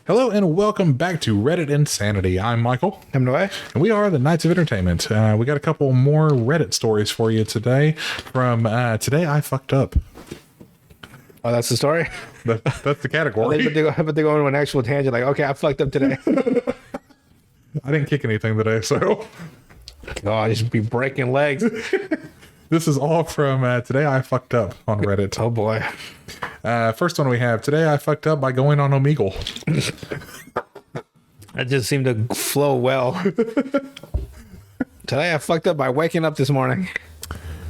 Hello and welcome back to Reddit Insanity. I'm Michael. I'm Noé. And we are the Knights of Entertainment. We got a couple more Reddit stories for you today from Today I Fucked Up. Oh, that's the story? That's the category. But they go into an actual tangent like, okay, I fucked up today. I didn't kick anything today, so... Oh, I just be breaking legs. This is all from Today I Fucked Up on Reddit. Oh, boy. First one we have, Today I Fucked Up by going on Omegle. That just seemed to flow well. Today I fucked up by waking up this morning.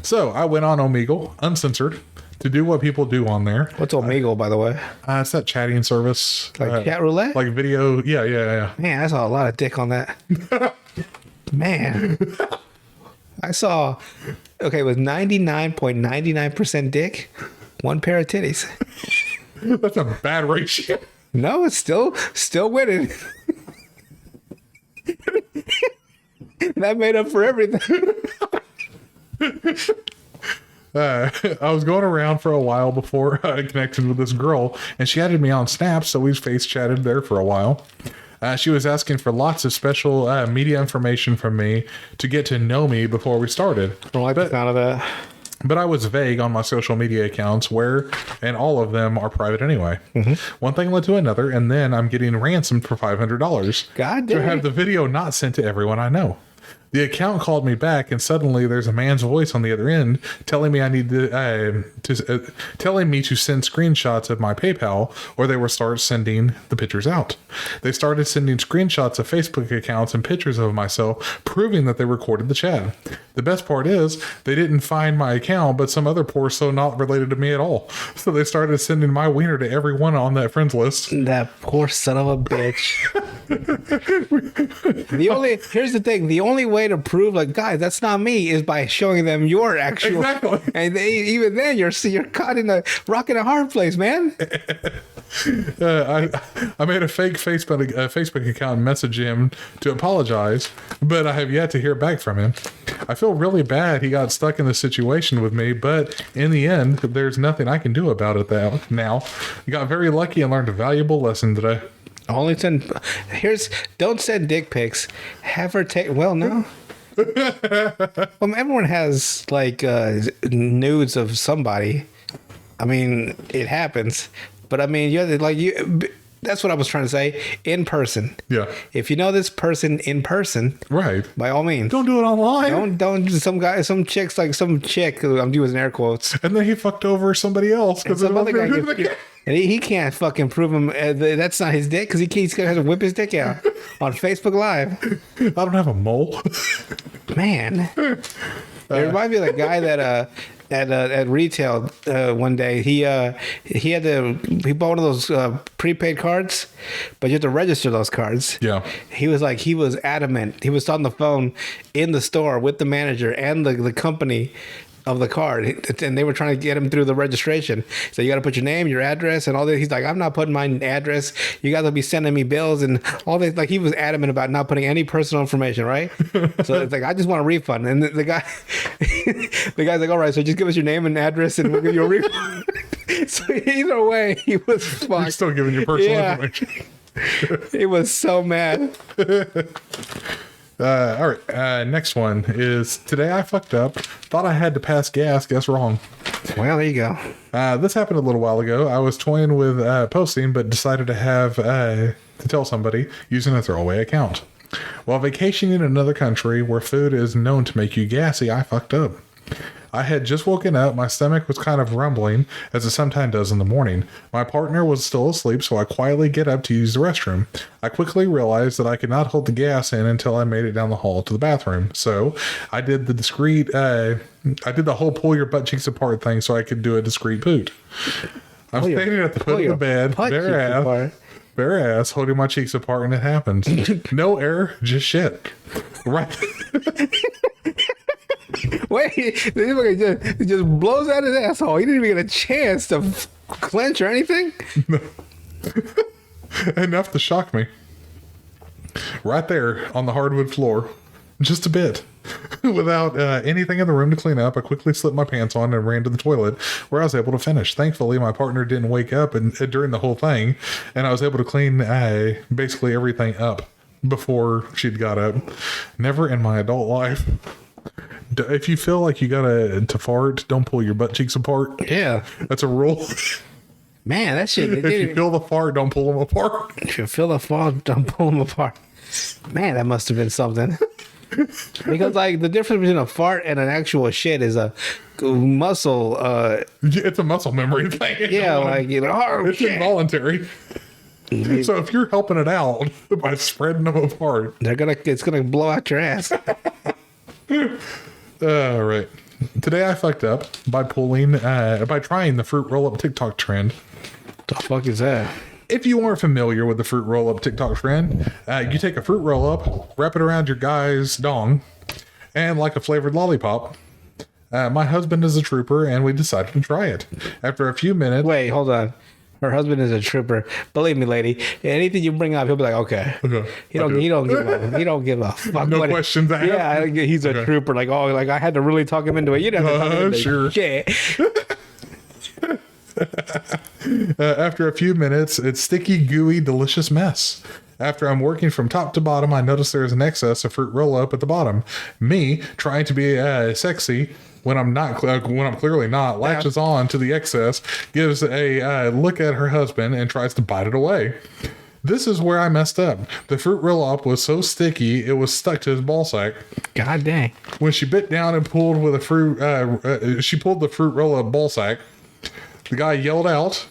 So, I went on Omegle, uncensored, to do what people do on there. What's Omegle, by the way? It's that chatting service. Like chat roulette? Like video. Yeah. Man, I saw a lot of dick on that. Man. I saw, okay, it was 99.99% dick, one pair of titties. That's a bad ratio. No, it's still winning. That made up for everything. I was going around for a while before I connected with this girl, and she added me on Snap, so we face chatted there for a while. She was asking for lots of special media information from me to get to know me before we started. I don't like the sound of that. But I was vague on my social media accounts and all of them are private anyway. Mm-hmm. One thing led to another, and then I'm getting ransomed for $500 God damn. to have the video not sent to everyone I know. The account called me back, and suddenly there's a man's voice on the other end telling me telling me to send screenshots of my PayPal, or they will start sending the pictures out. They started sending screenshots of Facebook accounts and pictures of myself, proving that they recorded the chat. The best part is they didn't find my account, but some other poor so not related to me at all. So they started sending my wiener to everyone on that friends list. That poor son of a bitch. Here's the thing. The only way to prove, like, guys, that's not me, is by showing them your actual. Exactly. And even then, you're caught in a rock and a hard place, man. I made a fake Facebook account and messaged him to apologize, but I have yet to hear back from him. I feel really bad he got stuck in this situation with me, but in the end, there's nothing I can do about it now. I got very lucky and learned a valuable lesson today. Don't send dick pics. Have her take. Well, no. Well, everyone has like nudes of somebody. I mean, it happens, but I mean, that's what I was trying to say. In person. Yeah. If you know this person in person, right, by all means, don't do it online. Don't some chick. I'm doing air quotes. And then he fucked over somebody else because some other guy and he can't fucking prove him that's not his dick because he's gonna have to whip his dick out on Facebook Live. I don't have a mole. Man, it reminds me of the guy that at retail one day he bought one of those prepaid cards, but you have to register those cards. Yeah. He was adamant. He was on the phone in the store with the manager and the company of the card, and they were trying to get him through the registration. So you got to put your name, your address, and all that. He's like, I'm not putting my address. You guys will be sending me bills and all this. Like, he was adamant about not putting any personal information, right? So it's like, I just want a refund. And the guy's like, all right, so just give us your name and address, and we'll give you a refund. So either way, he was fucked. You're still giving your personal information. He was so mad. All right. Next one is Today I Fucked Up. Thought I had to pass gas. Guess wrong. Well, there you go. This happened a little while ago. I was toying with posting, but decided to have to tell somebody using a throwaway account. While vacationing in another country where food is known to make you gassy, I fucked up. I had just woken up. My stomach was kind of rumbling, as it sometimes does in the morning. My partner was still asleep, so I quietly get up to use the restroom. I quickly realized that I could not hold the gas in until I made it down the hall to the bathroom. So I did the whole pull your butt cheeks apart thing so I could do a discreet poot. I'm standing at the foot of the bed, bare ass, holding my cheeks apart, and it happens. No air, just shit. Right. Wait, this just blows out his asshole. He didn't even get a chance to clench or anything. No. Enough to shock me. Right there on the hardwood floor. Just a bit. Without anything in the room to clean up, I quickly slipped my pants on and ran to the toilet, where I was able to finish. Thankfully, my partner didn't wake up during the whole thing, and I was able to clean basically everything up before she'd got up. Never in my adult life. If you feel like you gotta fart, don't pull your butt cheeks apart. Yeah. That's a rule. Man, that shit. If you feel the fart, don't pull them apart. If you feel the fall, don't pull them apart. Man, that must have been something. Because like the difference between a fart and an actual shit is a muscle. It's a muscle memory thing. Yeah, like oh, it's shit. Involuntary. So if you're helping it out by spreading them apart, It's gonna blow out your ass. all right. Today I fucked up by trying the fruit roll-up TikTok trend. The fuck is that? If you aren't familiar with the fruit roll-up TikTok trend, you take a fruit roll-up, wrap it around your guy's dong, and like a flavored lollipop. My husband is a trooper, and we decided to try it. After a few minutes... Wait, hold on. Her husband is a trooper. Believe me, lady. Anything you bring up, he'll be like, okay. He don't give a fuck. No questions asked. Yeah, he's a trooper. Like, oh, like I had to really talk him into it. You didn't have to talk him into sure. shit. After a few minutes, it's sticky, gooey, delicious mess. After I'm working from top to bottom, I notice there is an excess of fruit roll-up at the bottom. Me, trying to be sexy when I'm not, when I'm clearly not, latches on to the excess, gives a look at her husband, and tries to bite it away. This is where I messed up. The fruit roll-up was so sticky, it was stuck to his ballsack. God dang. When she bit down and pulled with a fruit, she pulled the fruit roll-up ballsack. The guy yelled out.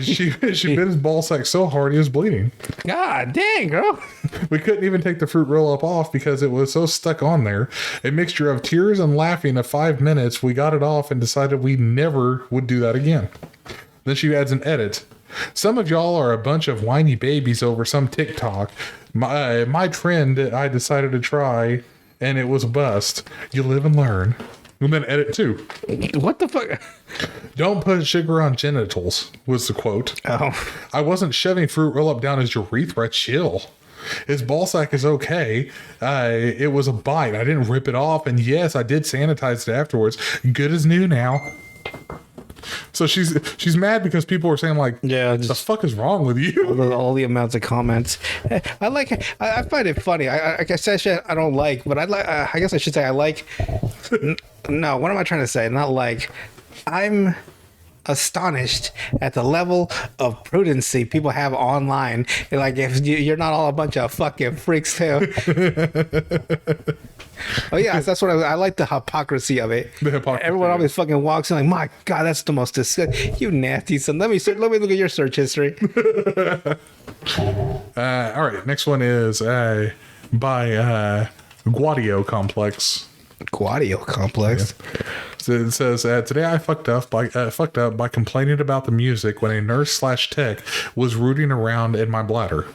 She bit his ballsack so hard he was bleeding. God dang, girl. We couldn't even take the fruit roll-up off because it was so stuck on there. A mixture of tears and laughing of 5 minutes, we got it off and decided we never would do that again. Then she adds an edit. Some of y'all are a bunch of whiny babies over some TikTok. My trend I decided to try, and it was a bust. You live and learn. And then edit 2. What the fuck? Don't put sugar on genitals, was the quote. Oh. I wasn't shoving fruit roll-up down his urethra. Chill. His ballsack is okay. It was a bite. I didn't rip it off. And yes, I did sanitize it afterwards. Good as new now. So she's mad because people are saying like, Yeah, the fuck is wrong with you? all the amounts of comments. I find it funny. I guess that shit I don't like, but I guess I should say I like. No, what am I trying to say? Not like. I'm astonished at the level of prudency people have online. Like, if you're not all a bunch of fucking freaks too. Oh yeah, that's what I like, the hypocrisy of it. The hypocrisy. Everyone always fucking walks in like, my God, that's the most disgusting. You nasty son. Let me look at your search history. All right, next one is by Guadio Complex. Guadio Complex. Yeah. So it says, today I fucked up by complaining about the music when a nurse/tech was rooting around in my bladder.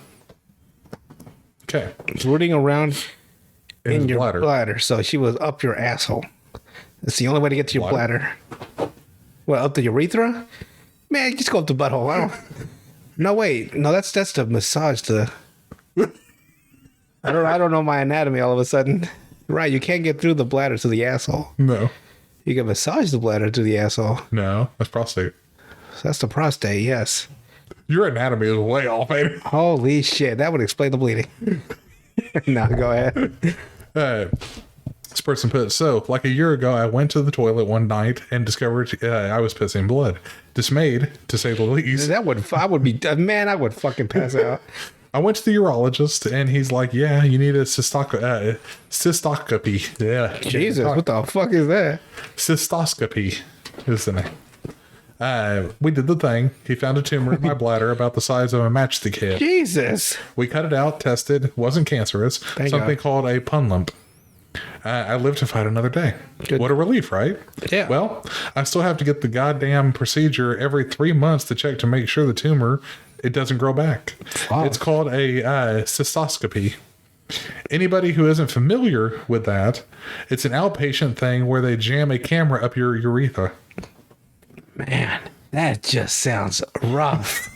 Okay. It's rooting around in your bladder. bladder. So she was up your asshole. That's the only way to get to your bladder. Well, up the urethra? Man, just go up the butthole. I don't. No, wait. No, that's to massage the. I don't know my anatomy all of a sudden. Right, you can't get through the bladder to the asshole. No. You can massage the bladder to the asshole. No, that's prostate. So that's the prostate, yes. Your anatomy is way off, man. Holy shit, that would explain the bleeding. No, go ahead. This person put, so, like a year ago, I went to the toilet one night and discovered I was pissing blood. Dismayed, to say the least. I would fucking pass out. I went to the urologist, and he's like, yeah, you need a cystoscopy. Yeah. Jesus, what the fuck is that? Cystoscopy is the name. We did the thing. He found a tumor in my bladder about the size of a matchstick head. Jesus. We cut it out, tested, wasn't cancerous. Thank something God. called a pun lump. I live to fight another day. Good. What a relief, right? Yeah. Well, I still have to get the goddamn procedure every 3 months to check to make sure the tumor, it doesn't grow back. Wow. It's called a cystoscopy. Anybody who isn't familiar with that, it's an outpatient thing where they jam a camera up your urethra. Man, that just sounds rough.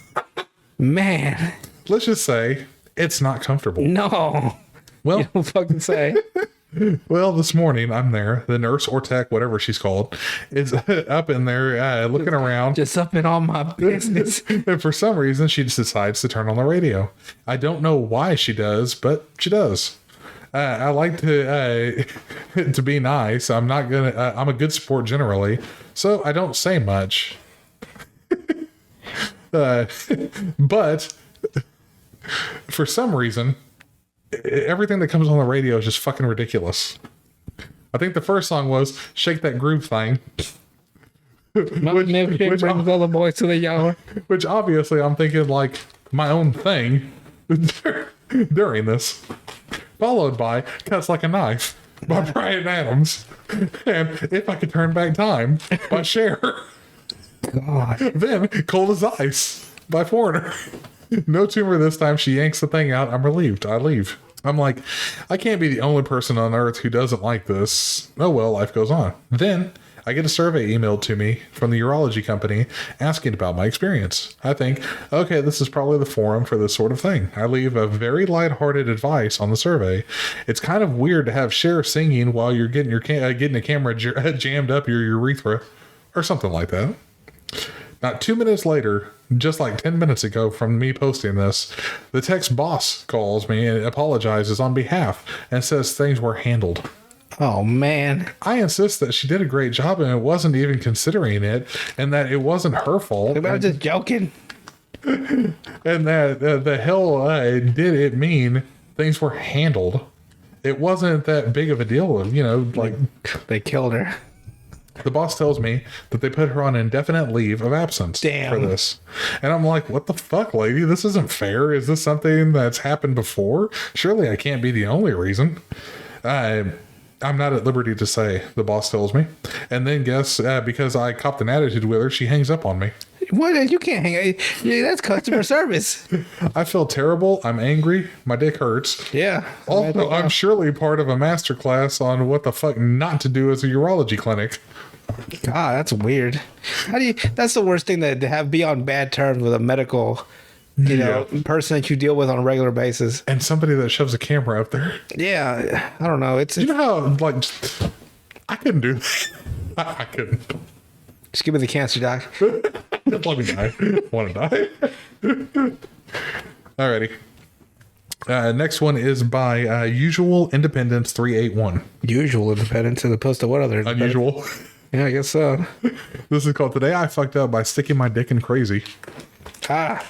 Man. Let's just say it's not comfortable. No. Well, You don't fucking say. Well, this morning I'm there. The nurse or tech, whatever she's called, is up in there looking around. Just up in all my business. And for some reason, she just decides to turn on the radio. I don't know why she does, but she does. I like to to be nice. I'm not gonna. I'm a good sport generally, so I don't say much. But for some reason, everything that comes on the radio is just fucking ridiculous. I think the first song was "Shake That Groove Thing," Which brings all the boys to the yard. which obviously I'm thinking like my own thing during this. Followed by "Cuts Like a Knife" by Bryan Adams, and "If I Could Turn Back Time" by Cher. God. Then "Cold as Ice" by Foreigner. No tumor this time. She yanks the thing out. I'm relieved. I leave. I'm like, I can't be the only person on earth who doesn't like this. Oh well, life goes on. Then I get a survey emailed to me from the urology company asking about my experience. I think, okay, this is probably the forum for this sort of thing. I leave a very lighthearted advice on the survey. It's kind of weird to have Cher singing while you're getting getting a camera jammed up your urethra or something like that. Not 2 minutes later, just like 10 minutes ago from me posting this, the tech's boss calls me and apologizes on behalf and says things were handled. Oh, man. I insist that she did a great job and it wasn't even considering it and that it wasn't her fault. I was just joking. And that the hell did it mean things were handled. It wasn't that big of a deal, like They killed her. the boss tells me that they put her on indefinite leave of absence Damn. for this. And I'm like, what the fuck, lady? This isn't fair. Is this something that's happened before? Surely I can't be the only reason. I'm not at liberty to say, the boss tells me. And then guess, because I copped an attitude with her, she hangs up on me. What? You can't hang out. Yeah, that's customer service. I feel terrible. I'm angry. My dick hurts. Yeah. Also, I'm surely part of a master class on what the fuck not to do as a urology clinic. God, that's weird. How do you? That's the worst thing to have be on bad terms with a medical, person that you deal with on a regular basis. And somebody that shoves a camera up there. Yeah, I don't know. It's You know how, like, I couldn't do that. I couldn't. just give me the cancer, doc. Let me die. Want to die? Alrighty. Next one is by Usual Independence 381. Usual independence as opposed to what other? Unusual. Yeah, I guess so. This is called "Today I Fucked Up by Sticking My Dick in Crazy." A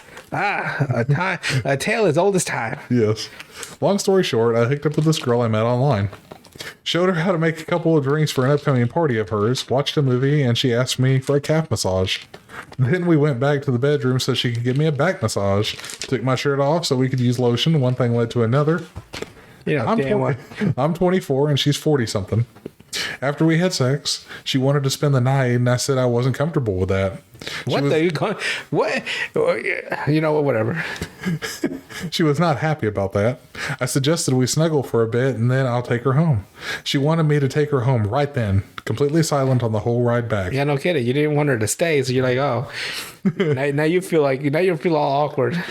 tale as old as time. Yes. Long story short, I hooked up with this girl I met online. Showed her how to make a couple of drinks for an upcoming party of hers, watched a movie, and she asked me for a calf massage. Then we went back to the bedroom so she could give me a back massage. Took my shirt off so we could use lotion. One thing led to another. I'm 24 and she's 40-something. After we had sex, she wanted to spend the night, and I said I wasn't comfortable with that. What? Whatever. She was not happy about that. I suggested we snuggle for a bit, and then I'll take her home. She wanted me to take her home right then, completely silent on the whole ride back. Yeah, no kidding. You didn't want her to stay, so you're like, oh. now you feel all awkward.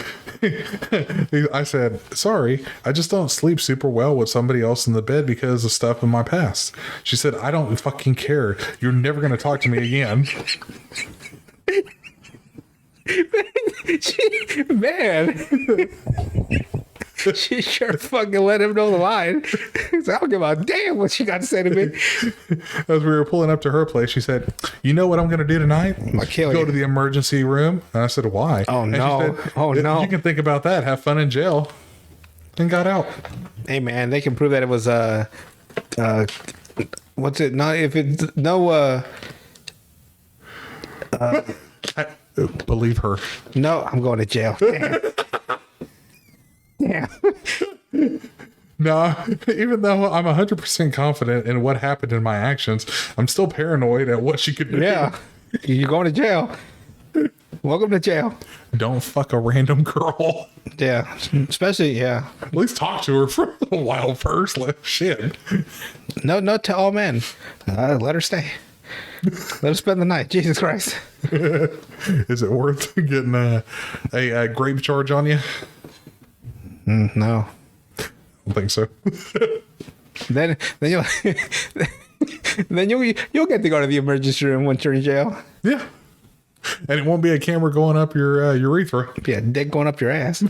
I said, sorry, I just don't sleep super well with somebody else in the bed because of stuff in my past. She said, I don't fucking care. You're never going to talk to me again. She sure fucking let him know the line. So I don't give a damn what she got to say to me. As we were pulling up to her place, she said, you know what I'm going to do tonight? I'll kill Go you. to the emergency room. And I said, why? Oh, And no. she said, Oh, no. You can think about that. Have fun in jail. And got out. Hey, man, they can prove that it was, what's it? No, if it's no, I believe her. no, I'm going to jail. Damn. Damn. No, even though I'm 100% confident in what happened in my actions, I'm still paranoid at what she could do. Yeah. You're going to jail. Welcome to jail. Don't fuck a random girl. Yeah. Especially, yeah. At least talk to her for a little while first. Shit. No, to all men. Let her stay. Let her spend the night. Jesus Christ. Is it worth getting a grape charge on you? No. I don't think so. Then you'll then you'll get to go to the emergency room once you're in jail. Yeah. And it won't be a camera going up your urethra. Yeah, dick going up your ass.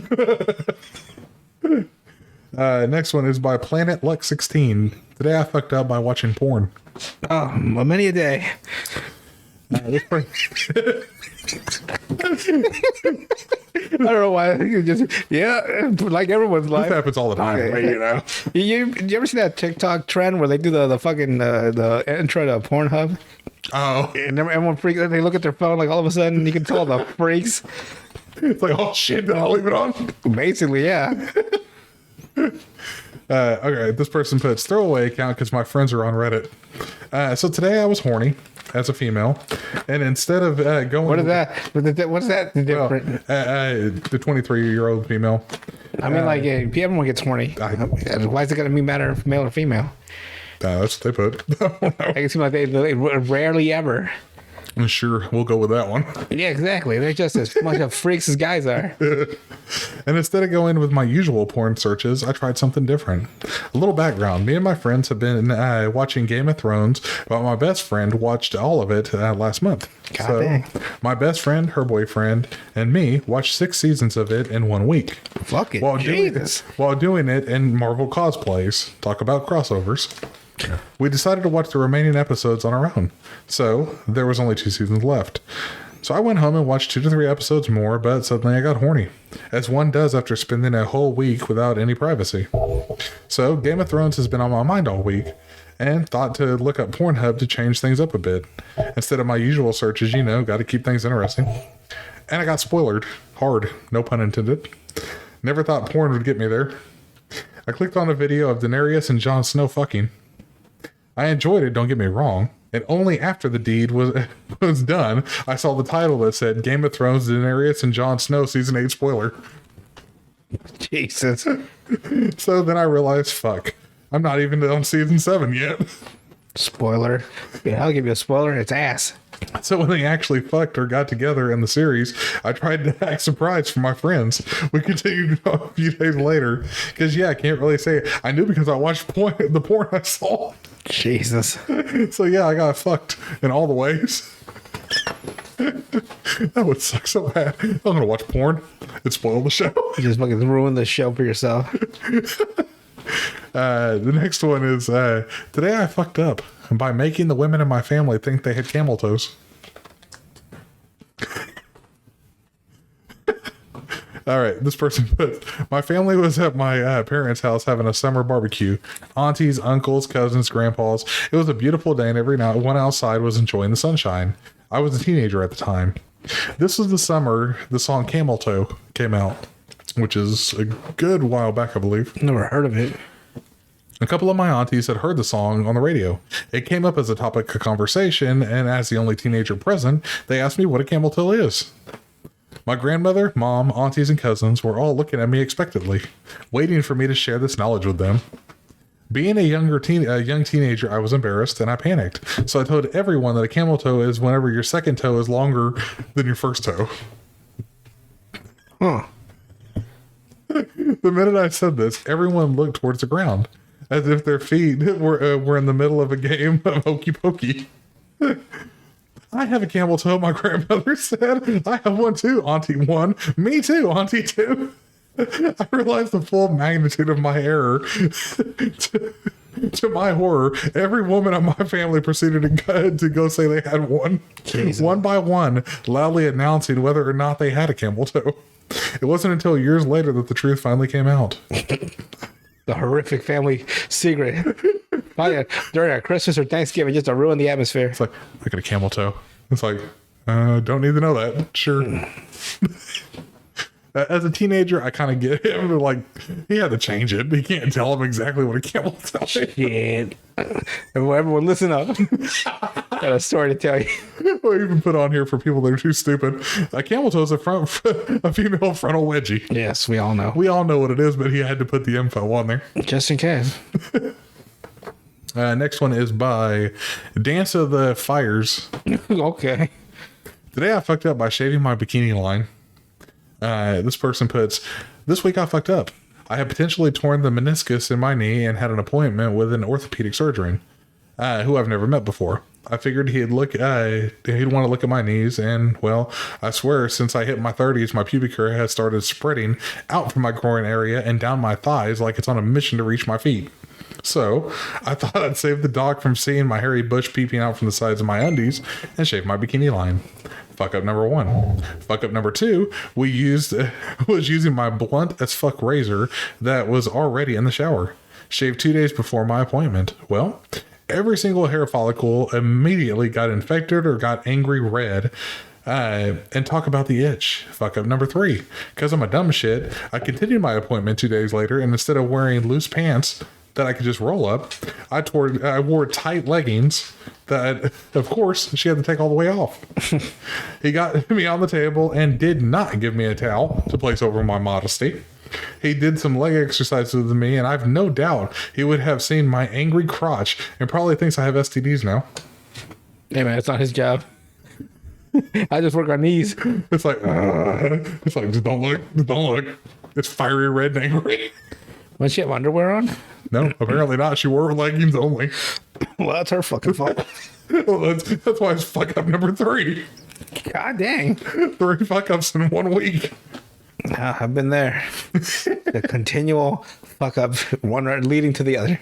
Next one is by Planet Luck 16. Today I fucked up by watching porn. Oh, well, many a day. This person, I don't know why. You just like everyone's this life. happens all the time. You know. You ever see that TikTok trend where they do the fucking the intro to Pornhub? Oh, And everyone freaks. They look at their phone like all of a sudden you can tell the freaks. it's like, oh shit, did I leave it on? Basically, yeah. Okay, this person puts throwaway account because my friends are on Reddit. So today I was horny as a female, and instead of going, What is that? What's that different? The 23-year-old female. I mean, like, everyone gets horny. Why is it going to be matter if male or female? That's what they put. It seems like they rarely ever. Sure, we'll go with that one. Yeah, exactly. They're just as much of freaks as guys are. And instead of going with my usual porn searches, I tried something different. A little background. Me and my friends have been watching Game of Thrones, but my best friend watched all of it last month. God dang. My best friend, her boyfriend, and me watched 6 seasons of it in 1 week. Fuck it. While Jesus. doing it in Marvel cosplays. Talk about crossovers. We decided to watch the remaining episodes on our own. So, there was only 2 seasons left. So I went home and watched 2 to 3 episodes more, but suddenly I got horny. As one does after spending a whole week without any privacy. So, Game of Thrones has been on my mind all week, and thought to look up Pornhub to change things up a bit. Instead of my usual searches, got to keep things interesting. And I got spoilered. Hard. No pun intended. Never thought porn would get me there. I clicked on a video of Daenerys and Jon Snow fucking. I enjoyed it, don't get me wrong. And only after the deed was done, I saw the title that said Game of Thrones, Daenerys and Jon Snow Season 8 spoiler. Jesus. So then I realized, fuck, I'm not even on Season 7 yet. Spoiler. Yeah, I'll give you a spoiler. It's ass. So when they actually fucked or got together in the series, I tried to act surprised for my friends. We continued a few days later. Because, I can't really say it. I knew because I watched the porn I saw. Jesus. So I got fucked in all the ways. That would suck so bad. I'm going to watch porn. It spoiled the show. You just fucking ruined the show for yourself. The next one is, today I fucked up by making the women in my family think they had camel toes. All right, this person put, my family was at my parents' house having a summer barbecue. Aunties, uncles, cousins, grandpas. It was a beautiful day and everyone outside was enjoying the sunshine. I was a teenager at the time. This was the summer the song Camel Toe came out, which is a good while back, I believe. Never heard of it. A couple of my aunties had heard the song on the radio. It came up as a topic of conversation, and as the only teenager present, they asked me what a camel toe is. My grandmother, mom, aunties, and cousins were all looking at me expectantly, waiting for me to share this knowledge with them. Being a young teenager, I was embarrassed and I panicked. So I told everyone that a camel toe is whenever your second toe is longer than your first toe. Huh. The minute I said this, everyone looked towards the ground, as if their feet were in the middle of a game of hokey pokey. I have a camel toe, my grandmother said. I have one too, Auntie 1. Me too, Auntie 2. I realized the full magnitude of my error. To my horror, every woman in my family proceeded to go say they had one. Jesus. One by one, loudly announcing whether or not they had a camel toe. It wasn't until years later that the truth finally came out. The horrific family secret. During our Christmas or Thanksgiving, just to ruin the atmosphere. It's like, I got a camel toe. It's like, don't need to know that. Sure. As a teenager, I kind of get him. Like, he had to change it. He can't tell him exactly what a camel toe is. Shit. Everyone listen up. Got a story to tell you. We even put on here for people that are too stupid. A camel toe is a female frontal wedgie. Yes, we all know. We all know what it is, but he had to put the info on there. Just in case. Next one is by Dance of the Fires. Okay. Today I fucked up by shaving my bikini line. This person puts, this week I fucked up. I had potentially torn the meniscus in my knee and had an appointment with an orthopedic surgeon, who I've never met before. I figured he'd want to look at my knees, and well, I swear, since I hit my 30s, my pubic hair has started spreading out from my groin area and down my thighs like it's on a mission to reach my feet. So I thought I'd save the doc from seeing my hairy bush peeping out from the sides of my undies and shave my bikini line. Fuck up number 1. Fuck up number 2, was using my blunt as fuck razor that was already in the shower. Shaved 2 days before my appointment. Well, every single hair follicle immediately got infected or got angry red. And talk about the itch. Fuck up number 3. Because I'm a dumb shit, I continued my appointment 2 days later, and instead of wearing loose pants that I could just roll up, I wore tight leggings that, of course, she had to take all the way off. He got me on the table and did not give me a towel to place over my modesty. He did some leg exercises with me, and I've no doubt he would have seen my angry crotch and probably thinks I have STDs now. Hey, man, it's not his job. I just work on knees. It's like, just don't look. It's fiery red and angry. Does she have underwear on? No, apparently not. She wore leggings only. Well, that's her fucking fault. Well, that's why it's fuck up number 3. God dang. 3 fuck ups in 1 week. I've been there. The continual fuck up, one leading to the other.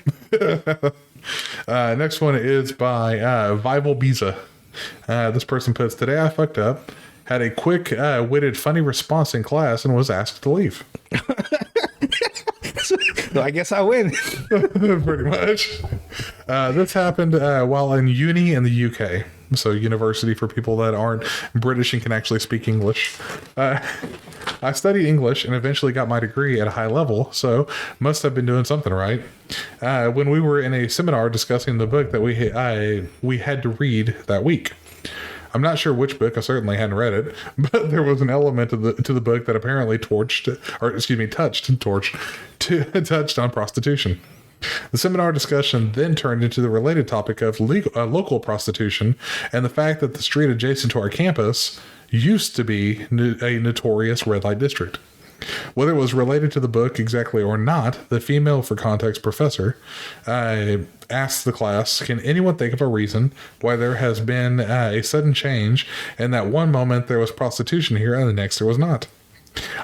Next one is by Vival Biza. This person puts, today I fucked up, had a quick witted funny response in class, and was asked to leave. So I guess I win. Pretty much. This happened while in uni in the UK. So university for people that aren't British and can actually speak English. I studied English and eventually got my degree at a high level, so must have been doing something right. When we were in a seminar discussing the book that we had to read that week. I'm not sure which book. I certainly hadn't read it, but there was an element to the book that apparently touched on prostitution. The seminar discussion then turned into the related topic of local prostitution and the fact that the street adjacent to our campus used to be a notorious red light district. Whether it was related to the book exactly or not, the female, for context, professor asked the class, can anyone think of a reason why there has been a sudden change, and that one moment there was prostitution here and the next there was not?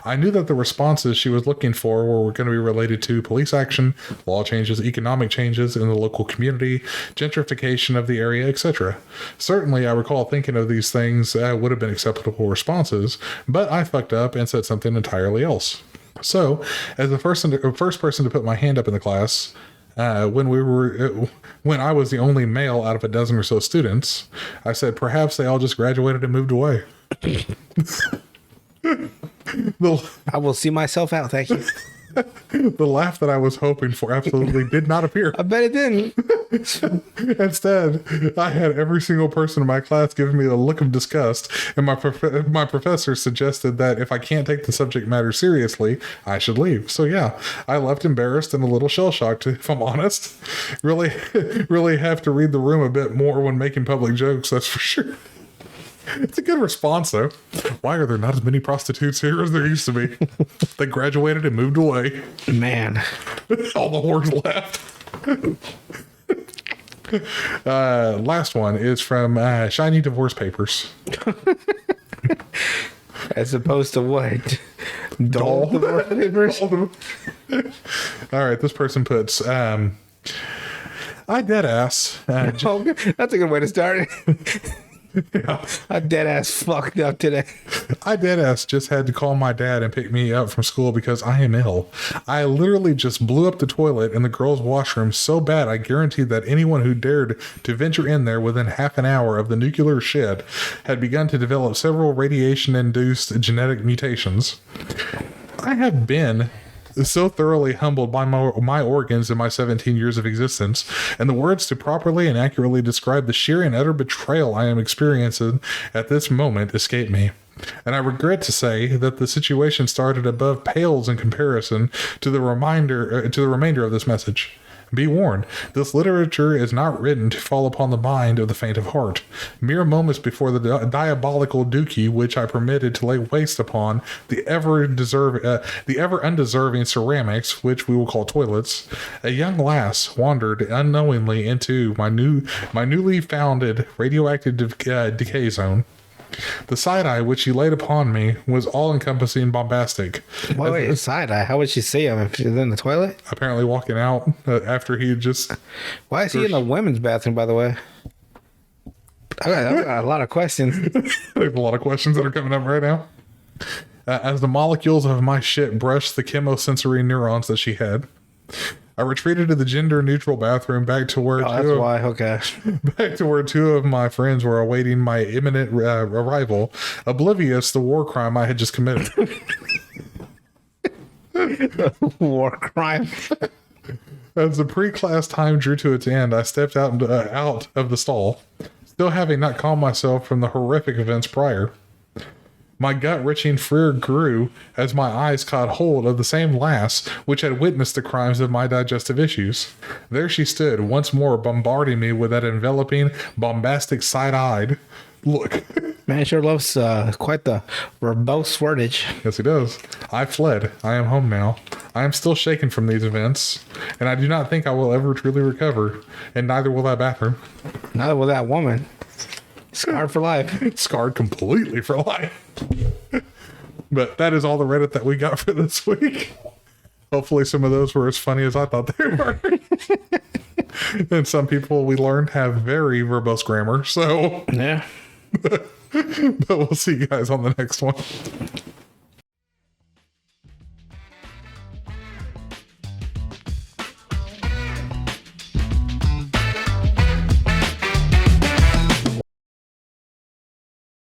I knew that the responses she was looking for were going to be related to police action, law changes, economic changes in the local community, gentrification of the area, etc. Certainly, I recall thinking of these things would have been acceptable responses, but I fucked up and said something entirely else. So, as the first person to put my hand up in the class, when I was the only male out of a dozen or so students, I said perhaps they all just graduated and moved away. I will see myself out, thank you. The laugh that I was hoping for absolutely did not appear. I bet it didn't. Instead, I had every single person in my class giving me a look of disgust, and my professor suggested that if I can't take the subject matter seriously, I should leave. So yeah, I left embarrassed and a little shell-shocked, if I'm honest. Really have to read the room a bit more when making public jokes, that's for sure. It's a good response, though. Why are there not as many prostitutes here as there used to be? They graduated and moved away. Man. All the whores left. Last one is from Shiny Divorce Papers. As opposed to what? Doll divorce papers? All right, this person puts, I dead ass. That's a good way to start it. Yeah. I dead ass fucked up today. I dead ass just had to call my dad and pick me up from school because I am ill. I literally just blew up the toilet in the girls' washroom so bad I guaranteed that anyone who dared to venture in there within half an hour of the nuclear shed had begun to develop several radiation-induced genetic mutations. I have been so thoroughly humbled by my organs in my 17 years of existence, and the words to properly and accurately describe the sheer and utter betrayal I am experiencing at this moment escape me. And I regret to say that the situation started above pales in comparison to the remainder of this message. Be warned, this literature is not written to fall upon the mind of the faint of heart. Mere moments before the diabolical dookie which I permitted to lay waste upon the ever undeserving ceramics, which we will call toilets, a young lass wandered unknowingly into my newly founded radioactive decay zone. The side-eye which she laid upon me was all-encompassing bombastic. Wait, side-eye? How would she see him if she's in the toilet? Apparently walking out after he just... Why is he in the women's bathroom, by the way? I got a lot of questions. There's a lot of questions that are coming up right now. As the molecules of my shit brushed the chemosensory neurons that she had, I retreated to the gender-neutral bathroom back to where back to where two of my friends were awaiting my imminent arrival, oblivious the war crime I had just committed. War crime. As the pre-class time drew to its end, I stepped out of the stall, still having not calmed myself from the horrific events prior. My gut-wrenching fear grew as my eyes caught hold of the same lass which had witnessed the crimes of my digestive issues. There she stood, once more bombarding me with that enveloping, bombastic side-eyed look. Man sure loves quite the verbose wordage. Yes, he does. I fled. I am home now. I am still shaken from these events, and I do not think I will ever truly recover, and neither will that bathroom. Neither will that woman. Scarred for life. Scarred completely for life. But that is all the Reddit that we got for this week. Hopefully some of those were as funny as I thought they were. And some people we learned have very verbose grammar. So yeah. But we'll see you guys on the next one.